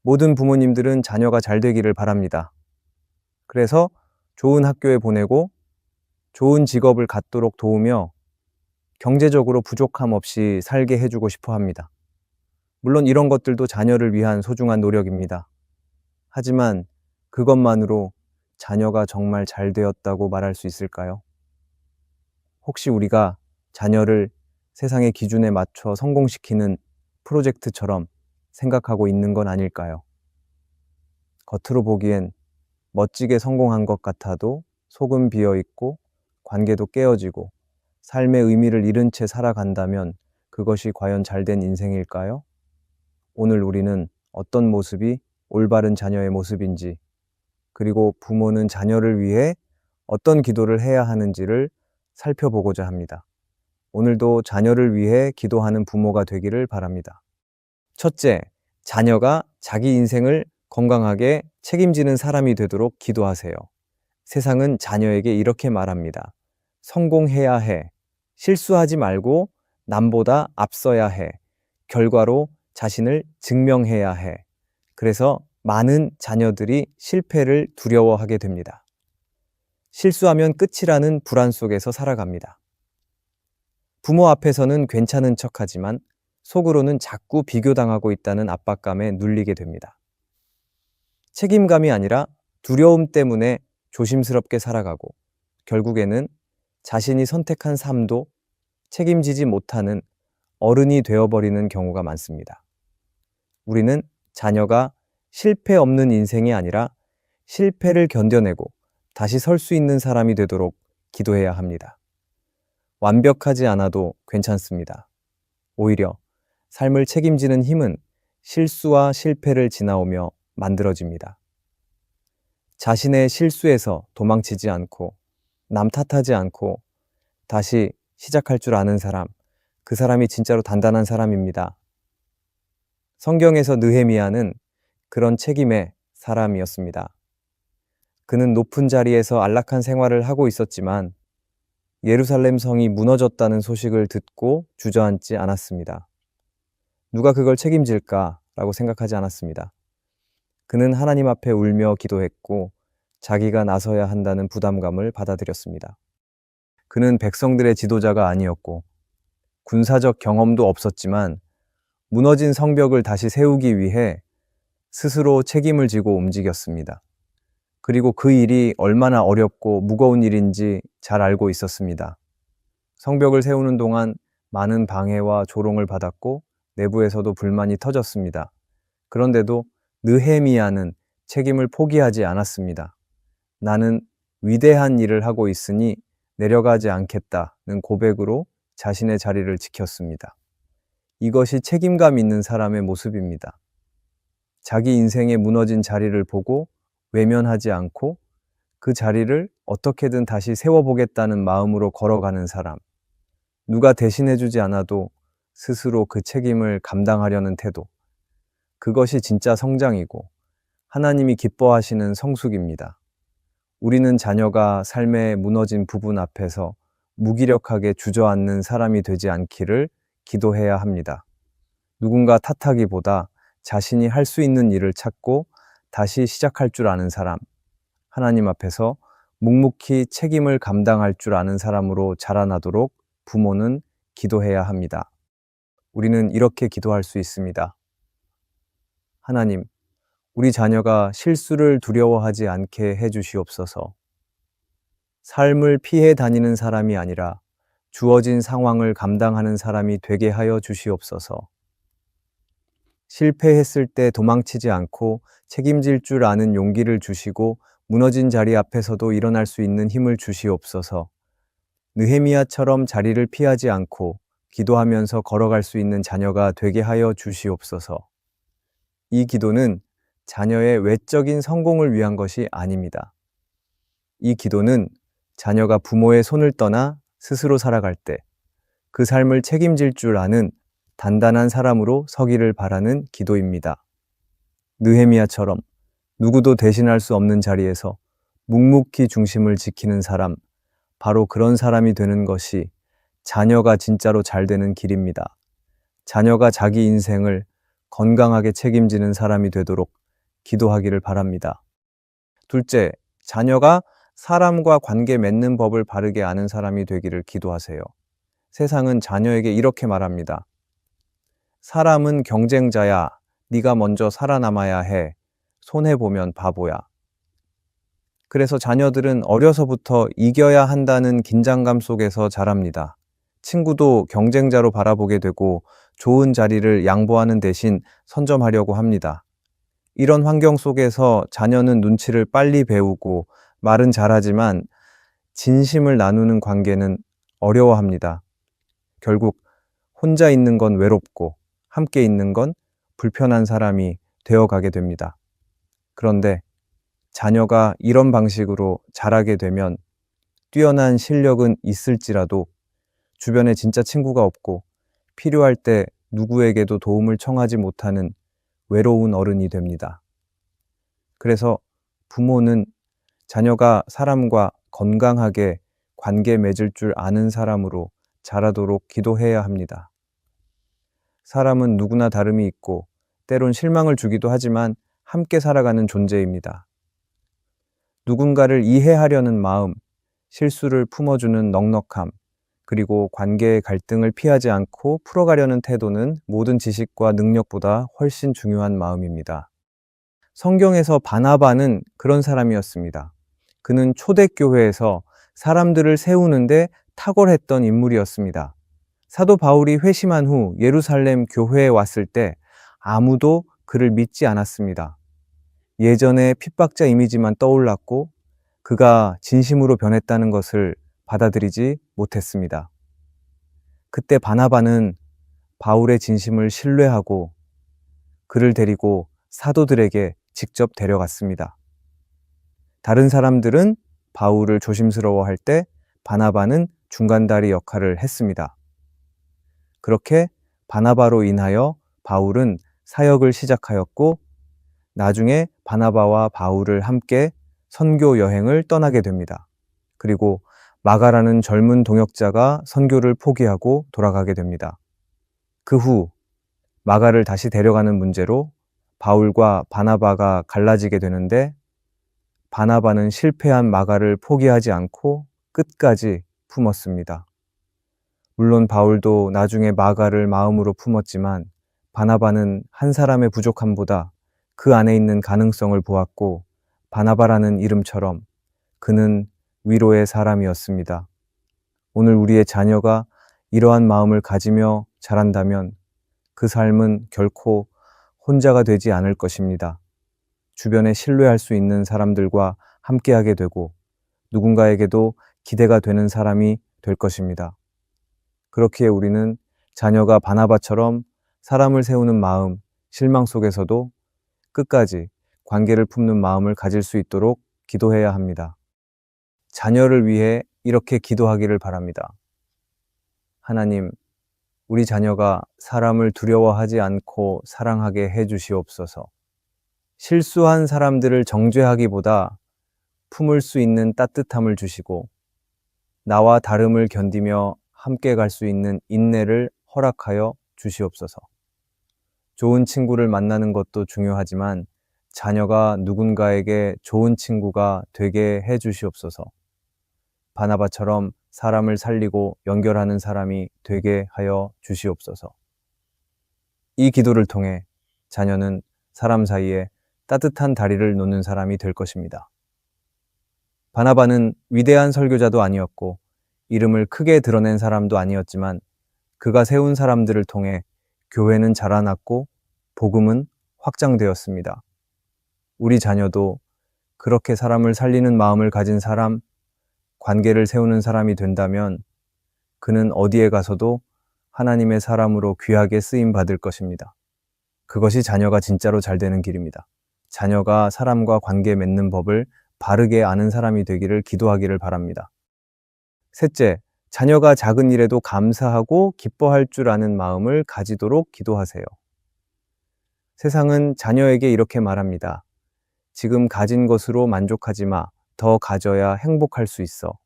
모든 부모님들은 자녀가 잘 되기를 바랍니다. 그래서 좋은 학교에 보내고 좋은 직업을 갖도록 도우며 경제적으로 부족함 없이 살게 해주고 싶어 합니다. 물론 이런 것들도 자녀를 위한 소중한 노력입니다. 하지만 그것만으로 자녀가 정말 잘 되었다고 말할 수 있을까요? 혹시 우리가 자녀를 세상의 기준에 맞춰 성공시키는 프로젝트처럼 생각하고 있는 건 아닐까요? 겉으로 보기엔 멋지게 성공한 것 같아도 속은 비어 있고 관계도 깨어지고 삶의 의미를 잃은 채 살아간다면 그것이 과연 잘된 인생일까요? 오늘 우리는 어떤 모습이 올바른 자녀의 모습인지, 그리고 부모는 자녀를 위해 어떤 기도를 해야 하는지를 살펴보고자 합니다. 오늘도 자녀를 위해 기도하는 부모가 되기를 바랍니다. 첫째, 자녀가 자기 인생을 건강하게 책임지는 사람이 되도록 기도하세요. 세상은 자녀에게 이렇게 말합니다. 성공해야 해. 실수하지 말고 남보다 앞서야 해. 결과로 자신을 증명해야 해. 그래서 많은 자녀들이 실패를 두려워하게 됩니다. 실수하면 끝이라는 불안 속에서 살아갑니다. 부모 앞에서는 괜찮은 척하지만 속으로는 자꾸 비교당하고 있다는 압박감에 눌리게 됩니다. 책임감이 아니라 두려움 때문에 조심스럽게 살아가고 결국에는 자신이 선택한 삶도 책임지지 못하는 어른이 되어버리는 경우가 많습니다. 우리는 자녀가 실패 없는 인생이 아니라 실패를 견뎌내고 다시 설 수 있는 사람이 되도록 기도해야 합니다. 완벽하지 않아도 괜찮습니다. 오히려 삶을 책임지는 힘은 실수와 실패를 지나오며 만들어집니다. 자신의 실수에서 도망치지 않고 남 탓하지 않고 다시 시작할 줄 아는 사람, 그 사람이 진짜로 단단한 사람입니다. 성경에서 느헤미야는 그런 책임의 사람이었습니다. 그는 높은 자리에서 안락한 생활을 하고 있었지만 예루살렘 성이 무너졌다는 소식을 듣고 주저앉지 않았습니다. 누가 그걸 책임질까라고 생각하지 않았습니다. 그는 하나님 앞에 울며 기도했고 자기가 나서야 한다는 부담감을 받아들였습니다. 그는 백성들의 지도자가 아니었고 군사적 경험도 없었지만 무너진 성벽을 다시 세우기 위해 스스로 책임을 지고 움직였습니다. 그리고 그 일이 얼마나 어렵고 무거운 일인지 잘 알고 있었습니다. 성벽을 세우는 동안 많은 방해와 조롱을 받았고 내부에서도 불만이 터졌습니다. 그런데도 느헤미야는 책임을 포기하지 않았습니다. 나는 위대한 일을 하고 있으니 내려가지 않겠다는 고백으로 자신의 자리를 지켰습니다. 이것이 책임감 있는 사람의 모습입니다. 자기 인생의 무너진 자리를 보고 외면하지 않고 그 자리를 어떻게든 다시 세워보겠다는 마음으로 걸어가는 사람. 누가 대신해주지 않아도 스스로 그 책임을 감당하려는 태도. 그것이 진짜 성장이고 하나님이 기뻐하시는 성숙입니다. 우리는 자녀가 삶의 무너진 부분 앞에서 무기력하게 주저앉는 사람이 되지 않기를 기도해야 합니다. 누군가 탓하기보다 자신이 할 수 있는 일을 찾고 다시 시작할 줄 아는 사람, 하나님 앞에서 묵묵히 책임을 감당할 줄 아는 사람으로 자라나도록 부모는 기도해야 합니다. 우리는 이렇게 기도할 수 있습니다. 하나님, 우리 자녀가 실수를 두려워하지 않게 해주시옵소서. 삶을 피해 다니는 사람이 아니라 주어진 상황을 감당하는 사람이 되게 하여 주시옵소서. 실패했을 때 도망치지 않고 책임질 줄 아는 용기를 주시고 무너진 자리 앞에서도 일어날 수 있는 힘을 주시옵소서. 느헤미야처럼 자리를 피하지 않고 기도하면서 걸어갈 수 있는 자녀가 되게 하여 주시옵소서. 이 기도는 자녀의 외적인 성공을 위한 것이 아닙니다. 이 기도는 자녀가 부모의 손을 떠나 스스로 살아갈 때 그 삶을 책임질 줄 아는 단단한 사람으로 서기를 바라는 기도입니다. 느헤미야처럼 누구도 대신할 수 없는 자리에서 묵묵히 중심을 지키는 사람, 바로 그런 사람이 되는 것이 자녀가 진짜로 잘 되는 길입니다. 자녀가 자기 인생을 건강하게 책임지는 사람이 되도록 기도하기를 바랍니다. 둘째, 자녀가 사람과 관계 맺는 법을 바르게 아는 사람이 되기를 기도하세요. 세상은 자녀에게 이렇게 말합니다. 사람은 경쟁자야. 네가 먼저 살아남아야 해. 손해보면 바보야. 그래서 자녀들은 어려서부터 이겨야 한다는 긴장감 속에서 자랍니다. 친구도 경쟁자로 바라보게 되고 좋은 자리를 양보하는 대신 선점하려고 합니다. 이런 환경 속에서 자녀는 눈치를 빨리 배우고 말은 잘하지만 진심을 나누는 관계는 어려워합니다. 결국 혼자 있는 건 외롭고 함께 있는 건 불편한 사람이 되어가게 됩니다. 그런데 자녀가 이런 방식으로 자라게 되면 뛰어난 실력은 있을지라도 주변에 진짜 친구가 없고 필요할 때 누구에게도 도움을 청하지 못하는 외로운 어른이 됩니다. 그래서 부모는 자녀가 사람과 건강하게 관계 맺을 줄 아는 사람으로 자라도록 기도해야 합니다. 사람은 누구나 다름이 있고 때론 실망을 주기도 하지만 함께 살아가는 존재입니다. 누군가를 이해하려는 마음, 실수를 품어주는 넉넉함, 그리고 관계의 갈등을 피하지 않고 풀어가려는 태도는 모든 지식과 능력보다 훨씬 중요한 마음입니다. 성경에서 바나바는 그런 사람이었습니다. 그는 초대교회에서 사람들을 세우는데 탁월했던 인물이었습니다. 사도 바울이 회심한 후 예루살렘 교회에 왔을 때 아무도 그를 믿지 않았습니다. 예전의 핍박자 이미지만 떠올랐고 그가 진심으로 변했다는 것을 받아들이지 못했습니다. 그때 바나바는 바울의 진심을 신뢰하고 그를 데리고 사도들에게 직접 데려갔습니다. 다른 사람들은 바울을 조심스러워할 때 바나바는 중간다리 역할을 했습니다. 그렇게 바나바로 인하여 바울은 사역을 시작하였고 나중에 바나바와 바울을 함께 선교 여행을 떠나게 됩니다. 그리고 마가라는 젊은 동역자가 선교를 포기하고 돌아가게 됩니다. 그 후 마가를 다시 데려가는 문제로 바울과 바나바가 갈라지게 되는데 바나바는 실패한 마가를 포기하지 않고 끝까지 품었습니다. 물론 바울도 나중에 마가를 마음으로 품었지만 바나바는 한 사람의 부족함보다 그 안에 있는 가능성을 보았고 바나바라는 이름처럼 그는 위로의 사람이었습니다. 오늘 우리의 자녀가 이러한 마음을 가지며 자란다면 그 삶은 결코 혼자가 되지 않을 것입니다. 주변에 신뢰할 수 있는 사람들과 함께하게 되고 누군가에게도 기대가 되는 사람이 될 것입니다. 그렇기에 우리는 자녀가 바나바처럼 사람을 세우는 마음, 실망 속에서도 끝까지 관계를 품는 마음을 가질 수 있도록 기도해야 합니다. 자녀를 위해 이렇게 기도하기를 바랍니다. 하나님, 우리 자녀가 사람을 두려워하지 않고 사랑하게 해 주시옵소서. 실수한 사람들을 정죄하기보다 품을 수 있는 따뜻함을 주시고 나와 다름을 견디며 함께 갈 수 있는 인내를 허락하여 주시옵소서. 좋은 친구를 만나는 것도 중요하지만 자녀가 누군가에게 좋은 친구가 되게 해 주시옵소서. 바나바처럼 사람을 살리고 연결하는 사람이 되게 하여 주시옵소서. 이 기도를 통해 자녀는 사람 사이에 따뜻한 다리를 놓는 사람이 될 것입니다. 바나바는 위대한 설교자도 아니었고 이름을 크게 드러낸 사람도 아니었지만 그가 세운 사람들을 통해 교회는 자라났고 복음은 확장되었습니다. 우리 자녀도 그렇게 사람을 살리는 마음을 가진 사람, 관계를 세우는 사람이 된다면 그는 어디에 가서도 하나님의 사람으로 귀하게 쓰임 받을 것입니다. 그것이 자녀가 진짜로 잘 되는 길입니다. 자녀가 사람과 관계 맺는 법을 바르게 아는 사람이 되기를 기도하기를 바랍니다. 셋째, 자녀가 작은 일에도 감사하고 기뻐할 줄 아는 마음을 가지도록 기도하세요. 세상은 자녀에게 이렇게 말합니다. 지금 가진 것으로 만족하지 마. 더 가져야 행복할 수 있어.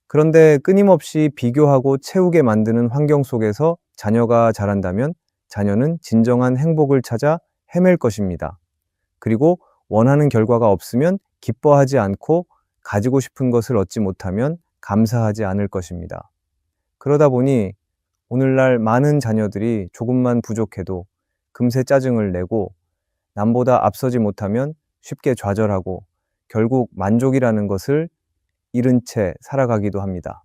그런데 끊임없이 비교하고 채우게 만드는 환경 속에서 자녀가 자란다면 자녀는 진정한 행복을 찾아 헤맬 것입니다. 그리고 원하는 결과가 없으면 기뻐하지 않고 가지고 싶은 것을 얻지 못하면 감사하지 않을 것입니다. 그러다 보니 오늘날 많은 자녀들이 조금만 부족해도 금세 짜증을 내고 남보다 앞서지 못하면 쉽게 좌절하고 결국 만족이라는 것을 잃은 채 살아가기도 합니다.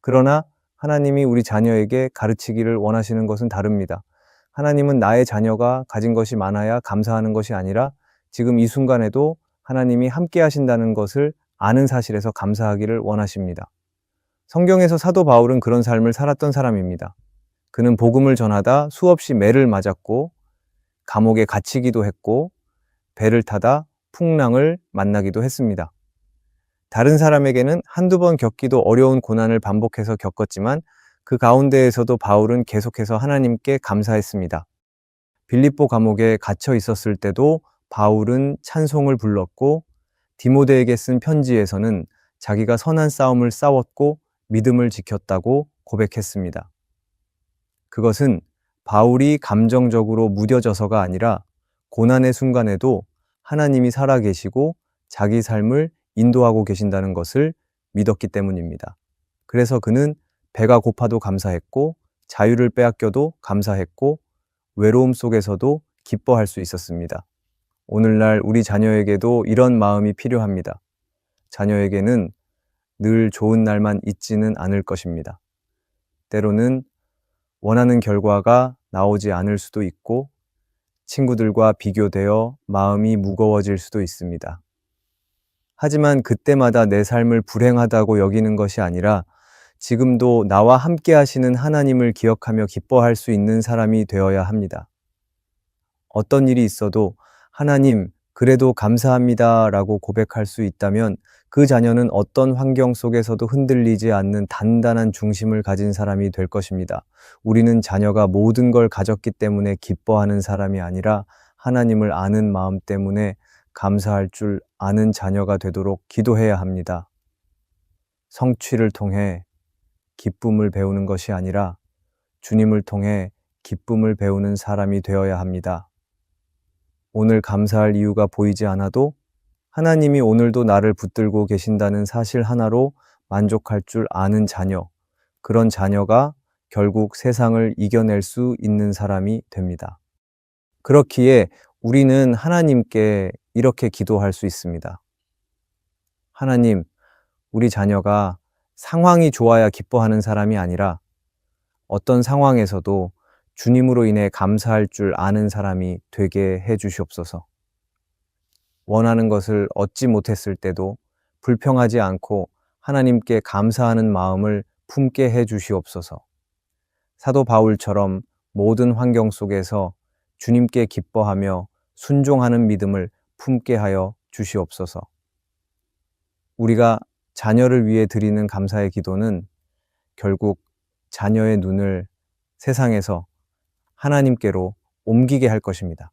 그러나 하나님이 우리 자녀에게 가르치기를 원하시는 것은 다릅니다. 하나님은 나의 자녀가 가진 것이 많아야 감사하는 것이 아니라 지금 이 순간에도 하나님이 함께 하신다는 것을 아는 사실에서 감사하기를 원하십니다. 성경에서 사도 바울은 그런 삶을 살았던 사람입니다. 그는 복음을 전하다 수없이 매를 맞았고 감옥에 갇히기도 했고 배를 타다 풍랑을 만나기도 했습니다. 다른 사람에게는 한두 번 겪기도 어려운 고난을 반복해서 겪었지만 그 가운데에서도 바울은 계속해서 하나님께 감사했습니다. 빌립보 감옥에 갇혀 있었을 때도 바울은 찬송을 불렀고 디모데에게 쓴 편지에서는 자기가 선한 싸움을 싸웠고 믿음을 지켰다고 고백했습니다. 그것은 바울이 감정적으로 무뎌져서가 아니라 고난의 순간에도 하나님이 살아계시고 자기 삶을 인도하고 계신다는 것을 믿었기 때문입니다. 그래서 그는 배가 고파도 감사했고 자유를 빼앗겨도 감사했고 외로움 속에서도 기뻐할 수 있었습니다. 오늘날 우리 자녀에게도 이런 마음이 필요합니다. 자녀에게는 늘 좋은 날만 있지는 않을 것입니다. 때로는 원하는 결과가 나오지 않을 수도 있고 친구들과 비교되어 마음이 무거워질 수도 있습니다. 하지만 그때마다 내 삶을 불행하다고 여기는 것이 아니라 지금도 나와 함께 하시는 하나님을 기억하며 기뻐할 수 있는 사람이 되어야 합니다. 어떤 일이 있어도 하나님, 그래도 감사합니다 라고 고백할 수 있다면 그 자녀는 어떤 환경 속에서도 흔들리지 않는 단단한 중심을 가진 사람이 될 것입니다. 우리는 자녀가 모든 걸 가졌기 때문에 기뻐하는 사람이 아니라 하나님을 아는 마음 때문에 감사할 줄 아는 자녀가 되도록 기도해야 합니다. 성취를 통해 기쁨을 배우는 것이 아니라 주님을 통해 기쁨을 배우는 사람이 되어야 합니다. 오늘 감사할 이유가 보이지 않아도 하나님이 오늘도 나를 붙들고 계신다는 사실 하나로 만족할 줄 아는 자녀, 그런 자녀가 결국 세상을 이겨낼 수 있는 사람이 됩니다. 그렇기에 우리는 하나님께 이렇게 기도할 수 있습니다. 하나님, 우리 자녀가 상황이 좋아야 기뻐하는 사람이 아니라 어떤 상황에서도 주님으로 인해 감사할 줄 아는 사람이 되게 해 주시옵소서. 원하는 것을 얻지 못했을 때도 불평하지 않고 하나님께 감사하는 마음을 품게 해 주시옵소서. 사도 바울처럼 모든 환경 속에서 주님께 기뻐하며 순종하는 믿음을 품게 하여 주시옵소서. 우리가 자녀를 위해 드리는 감사의 기도는 결국 자녀의 눈을 세상에서 하나님께로 옮기게 할 것입니다.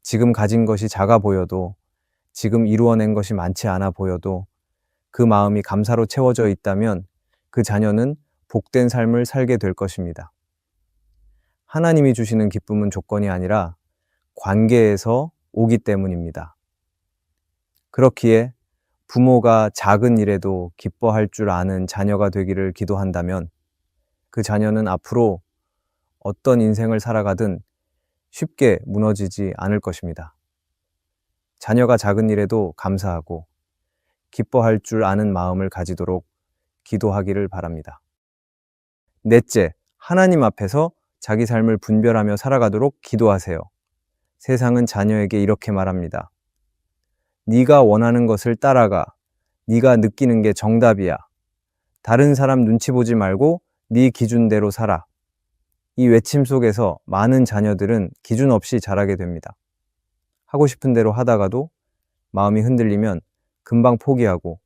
지금 가진 것이 작아 보여도, 지금 이루어낸 것이 많지 않아 보여도 그 마음이 감사로 채워져 있다면 그 자녀는 복된 삶을 살게 될 것입니다. 하나님이 주시는 기쁨은 조건이 아니라 관계에서 오기 때문입니다. 그렇기에 부모가 작은 일에도 기뻐할 줄 아는 자녀가 되기를 기도한다면 그 자녀는 앞으로 어떤 인생을 살아가든 쉽게 무너지지 않을 것입니다. 자녀가 작은 일에도 감사하고 기뻐할 줄 아는 마음을 가지도록 기도하기를 바랍니다. 넷째, 하나님 앞에서 자기 삶을 분별하며 살아가도록 기도하세요. 세상은 자녀에게 이렇게 말합니다. 네가 원하는 것을 따라가. 네가 느끼는 게 정답이야. 다른 사람 눈치 보지 말고 네 기준대로 살아. 이 외침 속에서 많은 자녀들은 기준 없이 자라게 됩니다. 하고 싶은 대로 하다가도 마음이 흔들리면 금방 포기하고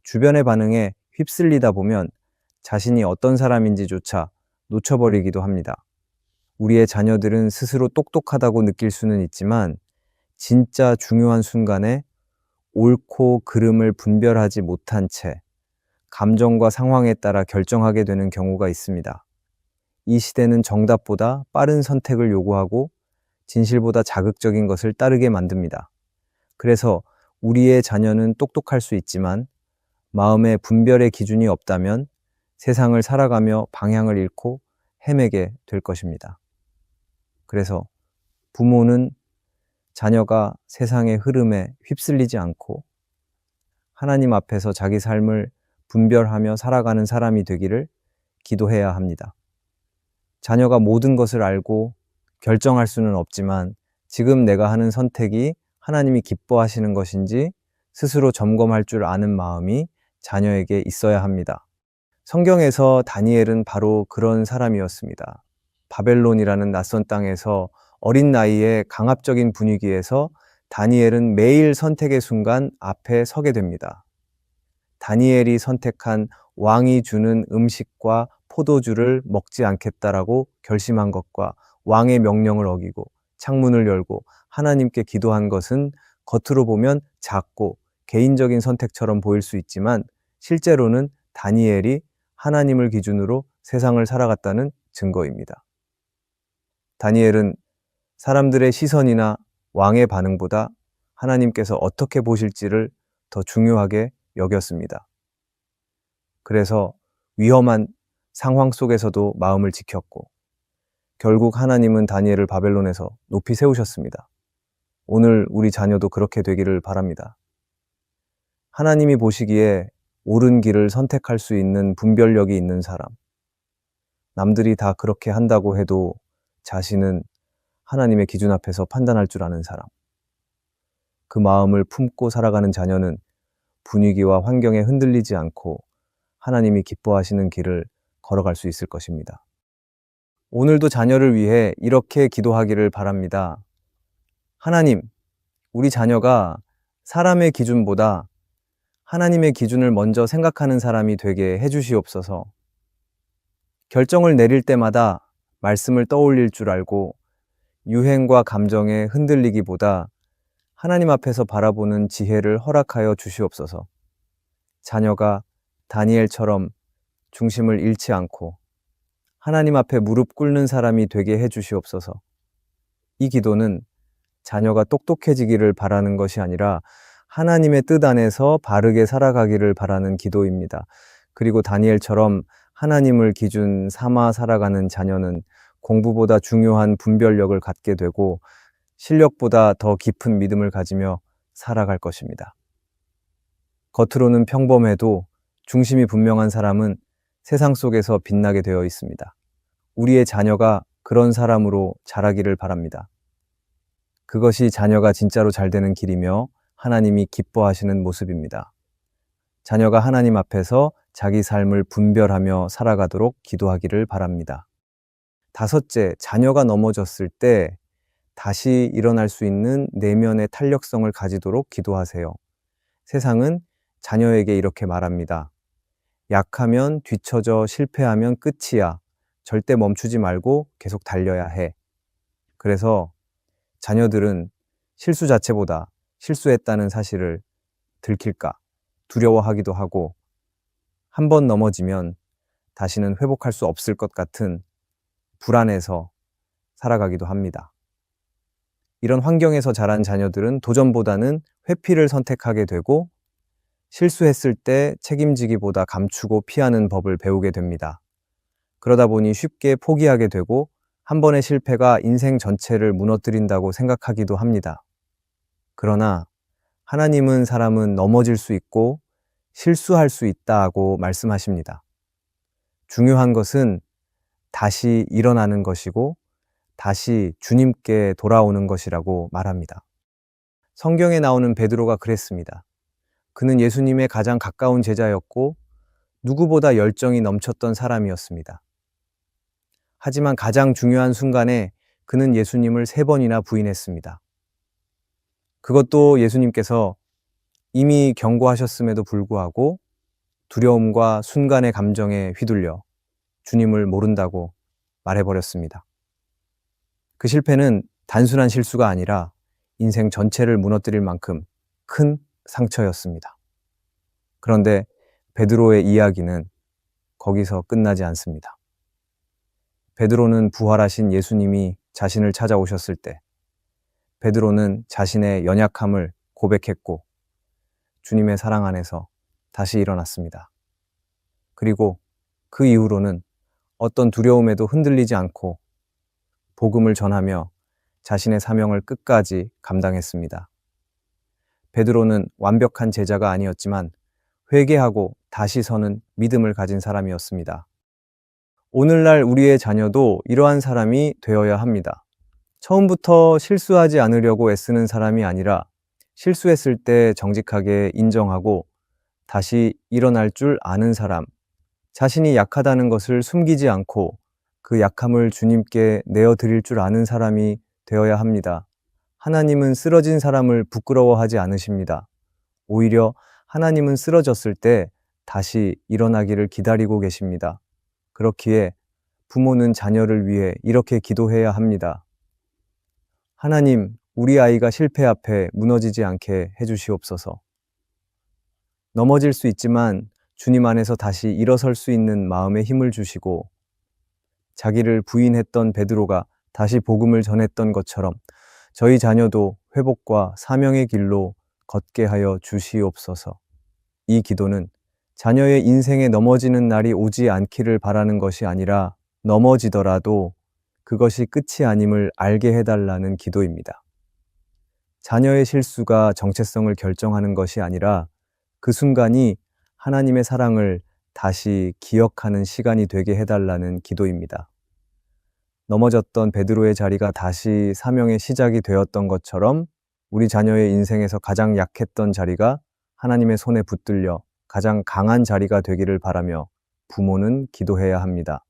주변의 반응에 휩쓸리다 보면 자신이 어떤 사람인지조차 놓쳐버리기도 합니다. 우리의 자녀들은 스스로 똑똑하다고 느낄 수는 있지만 진짜 중요한 순간에 옳고 그름을 분별하지 못한 채 감정과 상황에 따라 결정하게 되는 경우가 있습니다. 이 시대는 정답보다 빠른 선택을 요구하고 진실보다 자극적인 것을 따르게 만듭니다. 그래서 우리의 자녀는 똑똑할 수 있지만 마음에 분별의 기준이 없다면 세상을 살아가며 방향을 잃고 헤매게 될 것입니다. 그래서 부모는 자녀가 세상의 흐름에 휩쓸리지 않고 하나님 앞에서 자기 삶을 분별하며 살아가는 사람이 되기를 기도해야 합니다. 자녀가 모든 것을 알고 결정할 수는 없지만 지금 내가 하는 선택이 하나님이 기뻐하시는 것인지 스스로 점검할 줄 아는 마음이 자녀에게 있어야 합니다. 성경에서 다니엘은 바로 그런 사람이었습니다. 바벨론이라는 낯선 땅에서 어린 나이에 강압적인 분위기에서 다니엘은 매일 선택의 순간 앞에 서게 됩니다. 다니엘이 선택한 왕이 주는 음식과 포도주를 먹지 않겠다라고 결심한 것과 왕의 명령을 어기고 창문을 열고 하나님께 기도한 것은 겉으로 보면 작고 개인적인 선택처럼 보일 수 있지만 실제로는 다니엘이 하나님을 기준으로 세상을 살아갔다는 증거입니다. 다니엘은 사람들의 시선이나 왕의 반응보다 하나님께서 어떻게 보실지를 더 중요하게 여겼습니다. 그래서 위험한 상황 속에서도 마음을 지켰고 결국 하나님은 다니엘을 바벨론에서 높이 세우셨습니다. 오늘 우리 자녀도 그렇게 되기를 바랍니다. 하나님이 보시기에 옳은 길을 선택할 수 있는 분별력이 있는 사람, 남들이 다 그렇게 한다고 해도 자신은 하나님의 기준 앞에서 판단할 줄 아는 사람, 그 마음을 품고 살아가는 자녀는 분위기와 환경에 흔들리지 않고 하나님이 기뻐하시는 길을 걸어갈 수 있을 것입니다. 오늘도 자녀를 위해 이렇게 기도하기를 바랍니다. 하나님, 우리 자녀가 사람의 기준보다 하나님의 기준을 먼저 생각하는 사람이 되게 해주시옵소서. 결정을 내릴 때마다 말씀을 떠올릴 줄 알고 유행과 감정에 흔들리기보다 하나님 앞에서 바라보는 지혜를 허락하여 주시옵소서. 자녀가 다니엘처럼 중심을 잃지 않고 하나님 앞에 무릎 꿇는 사람이 되게 해주시옵소서. 이 기도는 자녀가 똑똑해지기를 바라는 것이 아니라 하나님의 뜻 안에서 바르게 살아가기를 바라는 기도입니다. 그리고 다니엘처럼 하나님을 기준 삼아 살아가는 자녀는 공부보다 중요한 분별력을 갖게 되고 실력보다 더 깊은 믿음을 가지며 살아갈 것입니다. 겉으로는 평범해도 중심이 분명한 사람은 세상 속에서 빛나게 되어 있습니다. 우리의 자녀가 그런 사람으로 자라기를 바랍니다. 그것이 자녀가 진짜로 잘 되는 길이며 하나님이 기뻐하시는 모습입니다. 자녀가 하나님 앞에서 자기 삶을 분별하며 살아가도록 기도하기를 바랍니다. 다섯째, 자녀가 넘어졌을 때 다시 일어날 수 있는 내면의 탄력성을 가지도록 기도하세요. 세상은 자녀에게 이렇게 말합니다. 약하면 뒤처져 실패하면 끝이야. 절대 멈추지 말고 계속 달려야 해. 그래서 자녀들은 실수 자체보다 실수했다는 사실을 들킬까 두려워하기도 하고 한 번 넘어지면 다시는 회복할 수 없을 것 같은 불안해서 살아가기도 합니다. 이런 환경에서 자란 자녀들은 도전보다는 회피를 선택하게 되고 실수했을 때 책임지기보다 감추고 피하는 법을 배우게 됩니다. 그러다 보니 쉽게 포기하게 되고 한 번의 실패가 인생 전체를 무너뜨린다고 생각하기도 합니다. 그러나 하나님은 사람은 넘어질 수 있고 실수할 수 있다고 말씀하십니다. 중요한 것은 다시 일어나는 것이고 다시 주님께 돌아오는 것이라고 말합니다. 성경에 나오는 베드로가 그랬습니다. 그는 예수님의 가장 가까운 제자였고 누구보다 열정이 넘쳤던 사람이었습니다. 하지만 가장 중요한 순간에 그는 예수님을 3번이나 부인했습니다. 그것도 예수님께서 이미 경고하셨음에도 불구하고 두려움과 순간의 감정에 휘둘려 주님을 모른다고 말해버렸습니다. 그 실패는 단순한 실수가 아니라 인생 전체를 무너뜨릴 만큼 큰 상처였습니다. 그런데 베드로의 이야기는 거기서 끝나지 않습니다. 베드로는 부활하신 예수님이 자신을 찾아오셨을 때 베드로는 자신의 연약함을 고백했고 주님의 사랑 안에서 다시 일어났습니다. 그리고 그 이후로는 어떤 두려움에도 흔들리지 않고 복음을 전하며 자신의 사명을 끝까지 감당했습니다. 베드로는 완벽한 제자가 아니었지만 회개하고 다시 서는 믿음을 가진 사람이었습니다. 오늘날 우리의 자녀도 이러한 사람이 되어야 합니다. 처음부터 실수하지 않으려고 애쓰는 사람이 아니라 실수했을 때 정직하게 인정하고 다시 일어날 줄 아는 사람, 자신이 약하다는 것을 숨기지 않고 그 약함을 주님께 내어드릴 줄 아는 사람이 되어야 합니다. 하나님은 쓰러진 사람을 부끄러워하지 않으십니다. 오히려 하나님은 쓰러졌을 때 다시 일어나기를 기다리고 계십니다. 그렇기에 부모는 자녀를 위해 이렇게 기도해야 합니다. 하나님, 우리 아이가 실패 앞에 무너지지 않게 해주시옵소서. 넘어질 수 있지만 주님 안에서 다시 일어설 수 있는 마음의 힘을 주시고 자기를 부인했던 베드로가 다시 복음을 전했던 것처럼 저희 자녀도 회복과 사명의 길로 걷게 하여 주시옵소서. 이 기도는 자녀의 인생에 넘어지는 날이 오지 않기를 바라는 것이 아니라 넘어지더라도 그것이 끝이 아님을 알게 해달라는 기도입니다. 자녀의 실수가 정체성을 결정하는 것이 아니라 그 순간이 하나님의 사랑을 다시 기억하는 시간이 되게 해달라는 기도입니다. 넘어졌던 베드로의 자리가 다시 사명의 시작이 되었던 것처럼 우리 자녀의 인생에서 가장 약했던 자리가 하나님의 손에 붙들려 가장 강한 자리가 되기를 바라며 부모는 기도해야 합니다.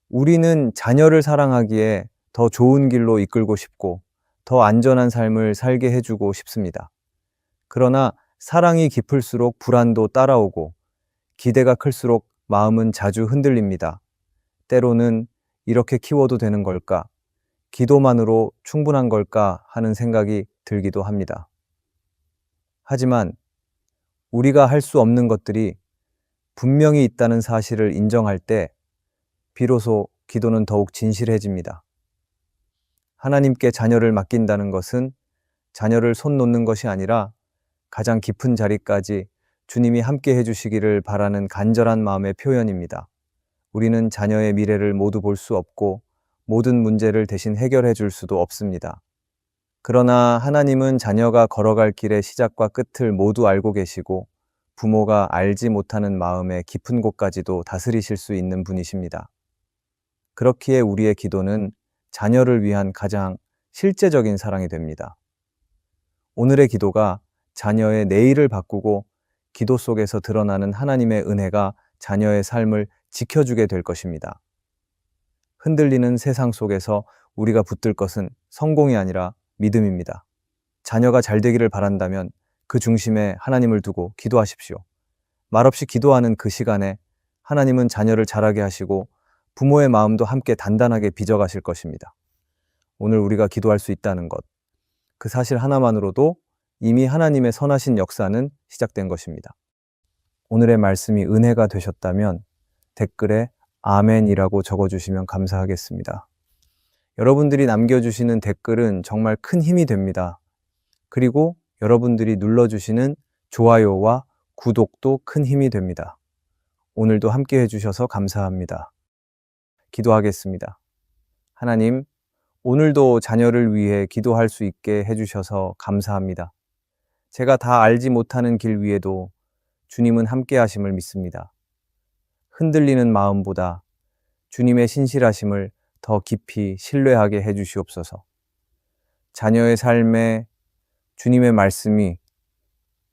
우리는 자녀를 사랑하기에 더 좋은 길로 이끌고 싶고 더 안전한 삶을 살게 해주고 싶습니다. 그러나 사랑이 깊을수록 불안도 따라오고 기대가 클수록 마음은 자주 흔들립니다. 때로는 이렇게 키워도 되는 걸까? 기도만으로 충분한 걸까? 하는 생각이 들기도 합니다. 하지만 우리가 할 수 없는 것들이 분명히 있다는 사실을 인정할 때 비로소 기도는 더욱 진실해집니다. 하나님께 자녀를 맡긴다는 것은 자녀를 손 놓는 것이 아니라 가장 깊은 자리까지 주님이 함께 해주시기를 바라는 간절한 마음의 표현입니다. 우리는 자녀의 미래를 모두 볼 수 없고 모든 문제를 대신 해결해 줄 수도 없습니다. 그러나 하나님은 자녀가 걸어갈 길의 시작과 끝을 모두 알고 계시고 부모가 알지 못하는 마음의 깊은 곳까지도 다스리실 수 있는 분이십니다. 그렇기에 우리의 기도는 자녀를 위한 가장 실제적인 사랑이 됩니다. 오늘의 기도가 자녀의 내일을 바꾸고 기도 속에서 드러나는 하나님의 은혜가 자녀의 삶을 지켜주게 될 것입니다. 흔들리는 세상 속에서 우리가 붙들 것은 성공이 아니라 믿음입니다. 자녀가 잘 되기를 바란다면 그 중심에 하나님을 두고 기도하십시오. 말없이 기도하는 그 시간에 하나님은 자녀를 자라게 하시고 부모의 마음도 함께 단단하게 빚어가실 것입니다. 오늘 우리가 기도할 수 있다는 것, 그 사실 하나만으로도 이미 하나님의 선하신 역사는 시작된 것입니다. 오늘의 말씀이 은혜가 되셨다면 댓글에 아멘이라고 적어주시면 감사하겠습니다. 여러분들이 남겨주시는 댓글은 정말 큰 힘이 됩니다. 그리고 여러분들이 눌러주시는 좋아요와 구독도 큰 힘이 됩니다. 오늘도 함께 해주셔서 감사합니다. 기도하겠습니다. 하나님, 오늘도 자녀를 위해 기도할 수 있게 해주셔서 감사합니다. 제가 다 알지 못하는 길 위에도 주님은 함께 하심을 믿습니다. 흔들리는 마음보다 주님의 신실하심을 더 깊이 신뢰하게 해주시옵소서. 자녀의 삶에 주님의 말씀이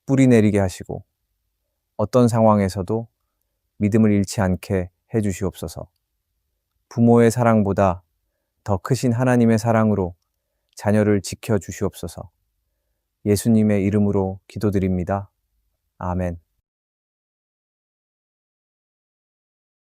뿌리 내리게 하시고 어떤 상황에서도 믿음을 잃지 않게 해주시옵소서. 부모의 사랑보다 더 크신 하나님의 사랑으로 자녀를 지켜주시옵소서. 예수님의 이름으로 기도드립니다. 아멘.